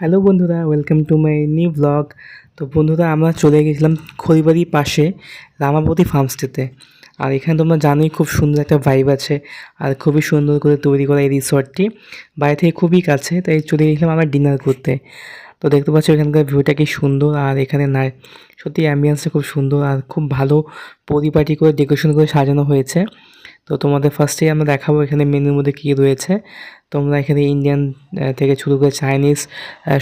Hello বন্ধুরা, welcome to my new blog. তো বন্ধুরা, আমরা চলে গেছিলাম খড়িবাড়ির পাশে রামাপতি ফার্মস্টেতে। আর এখানে তোমরা জানোই খুব সুন্দর একটা ভাইব আছে, আর খুবই সুন্দর করে তৈরি করা এই রিসর্টটি। বাড়ি থেকে খুবই কাছে, তাই চলে গেছিলাম আমরা ডিনার করতে। তো দেখতে পাচ্ছ এখানকার ভিউটা কি সুন্দর, আর এখানে না সত্যি অ্যাম্বিয়েন্সটা খুব সুন্দর আর খুব ভালো পরিপাটি করে ডেকোরেশন করে সাজানো হয়েছে। তো তোমাদের ফার্স্টেই আমরা দেখাবো এখানে মেনুর মধ্যে কী রয়েছে। তোমরা এখানে ইন্ডিয়ান থেকে শুরু করে চাইনিজ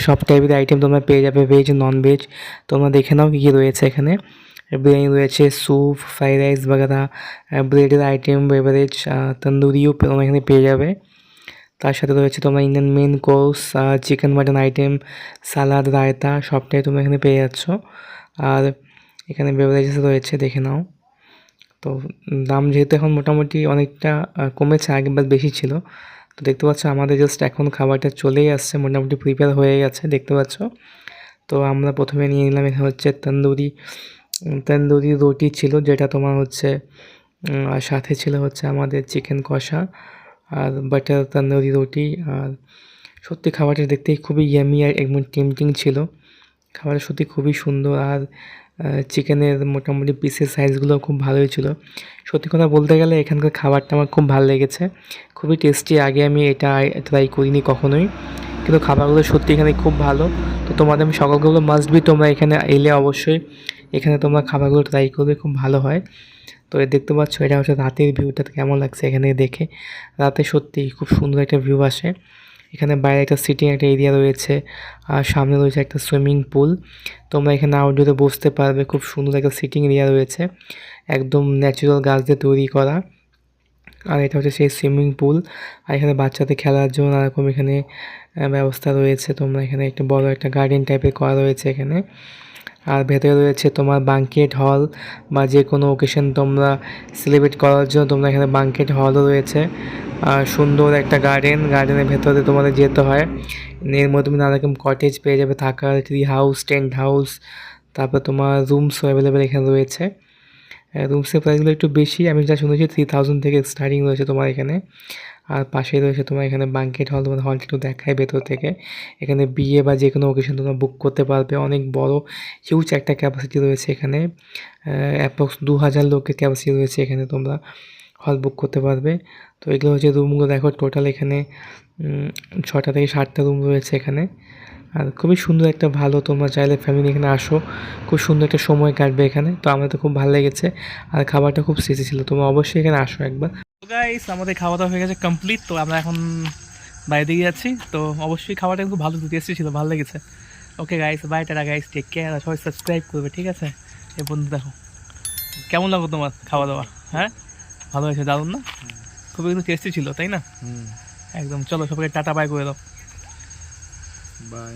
সব টাইপের আইটেম তোমরা পেয়ে যাবে, ভেজ নন ভেজ। তোমরা দেখে নাও কী কী রয়েছে এখানে। বিরিয়ানি রয়েছে, স্যুপ, ফ্রাইড রাইস বাগারা, ব্রেডের আইটেম, বেভারেজ, তন্দুরিও তোমরা এখানে পেয়ে যাবে। তার সাথে রয়েছে তোমার Indian main course, chicken mutton item, salad, raita সবটাই তোমরা এখানে পেয়ে যাচ্ছ। আর এখানে বেভারেজেস রয়েছে, দেখে নাও। তো দাম যেহেতু এখন মোটামুটি অনেকটা কমেছে, আগেবার বেশি ছিল। তো দেখতে পাচ্ছ আমাদের জাস্ট এখন খাবারটা চলেই আসছে, মোটামুটি প্রিপেয়ার হয়ে গেছে দেখতে পাচ্ছ। তো আমরা প্রথমে নিয়ে নিলাম এখানে হচ্ছে তন্দুরি রুটি ছিল, যেটা তোমার হচ্ছে আর সাথে ছিল হচ্ছে আমাদের চিকেন কষা আর বাটার তন্দুরি রুটি। আর সত্যি খাবারটা দেখতেই খুবই ইয়ামি আর একদম টেম্পটিং ছিল। খাবারটা সত্যি খুবই সুন্দর, আর চিকেনের মোটামুটি পিসের সাইজগুলো খুব ভালোই ছিল। সত্যি কথা বলতে গেলে এখানকার খাবারটা আমার খুব ভালো লেগেছে, খুবই টেস্টি। আগে আমি এটা ট্রাই করিনি কখনোই, কিন্তু খাবারগুলো সত্যি এখানে খুব ভালো। তো তোমাদের আমি সকলগুলো মাস্ট বি, তোমরা এখানে এলে অবশ্যই এখানে তোমরা খাবারগুলো ট্রাই করবে, খুব ভালো হয়। তো দেখতে পাচ্ছ এটা হচ্ছে রাতের ভিউটা, কেমন লাগছে এখানে দেখে। রাতে সত্যি খুব সুন্দর একটা ভিউ আসে। এখানে বাইরে একটা সিটিং একটা এরিয়া রয়েছে, আর সামনে রয়েছে একটা সুইমিং পুল। তোমরা এখানে আউটডোরে বসতে পারবে, খুব সুন্দর একটা সিটিং এরিয়া রয়েছে, একদম ন্যাচারাল গাছ দিয়ে তৈরি করা। আর এটা হচ্ছে সেই সুইমিং পুল। আর এখানে বাচ্চাদের খেলার জন্য নানারকম এখানে ব্যবস্থা রয়েছে। তোমরা এখানে একটা বড় একটা গার্ডেন টাইপের করা রয়েছে এখানে। আর ভেতরে রয়েছে তোমার বাঙ্কেট হল, বা যে কোনো ওকেশন তোমরা সেলিব্রেট করার জন্য তোমরা এখানে বাঙ্কেট হলও রয়েছে। আর সুন্দর একটা গার্ডেনের ভেতরে তোমাদের যেতে হয়। এর মধ্যে তুমি নানা রকম কটেজ পেয়ে যাবে থাকার, ট্রি হাউস, টেন্ট হাউস, তারপর তোমার রুমসও অ্যাভেলেবেল এখানে রয়েছে। রুমসের প্রাইসগুলো একটু বেশি, আমি যা শুনেছি 3000 থেকে স্টার্টিং রয়েছে তোমার এখানে। আর পাশেই রয়েছে তোমার এখানে বাঙ্কেট হল, তোমার হলটা একটু দেখায় ভেতর থেকে। এখানে বিয়ে বা যে কোনো অকেশন তোমরা বুক করতে পারবে। অনেক বড় হিউজ একটা ক্যাপাসিটি রয়েছে এখানে, অ্যাপ্রক্স 2000 লোকের ক্যাপাসিটি রয়েছে এখানে, তোমরা হল বুক করতে পারবে। তো এগুলো হচ্ছে রুমগুলো, দেখো টোটাল এখানে 6টা থেকে 7টা রুম রয়েছে এখানে। আর খুবই সুন্দর একটা ভালো, তোমরা চাইলে ফ্যামিলি এখানে আসো, খুব সুন্দর একটা সময় কাটবে এখানে। তো আমার তো খুব ভালো লেগেছে, আর খাবারটা খুব টেস্টি ছিল। তোমরা অবশ্যই এখানে আসো একবার। তো গাইস, আমাদের খাওয়া দাওয়া হয়ে গেছে কমপ্লিট। তো আমরা এখন বাইরে দিকে যাচ্ছি। তো অবশ্যই খাবারটা খুব ভালো টেস্টি ছিল, ভালো লেগেছে। Okay guys, bye, tata guys, take care. সবাই সাবস্ক্রাইব করবে, ঠিক আছে? এই বন্ধু দেখো কেমন লাগলো তোমার খাওয়া দাওয়া? হ্যাঁ, ভালো হয়েছে, দারুণ না? খুবই কিন্তু টেস্টি ছিল, তাই না? একদম। চলো সবাইকে টাটা বাই করে দাও। বাই।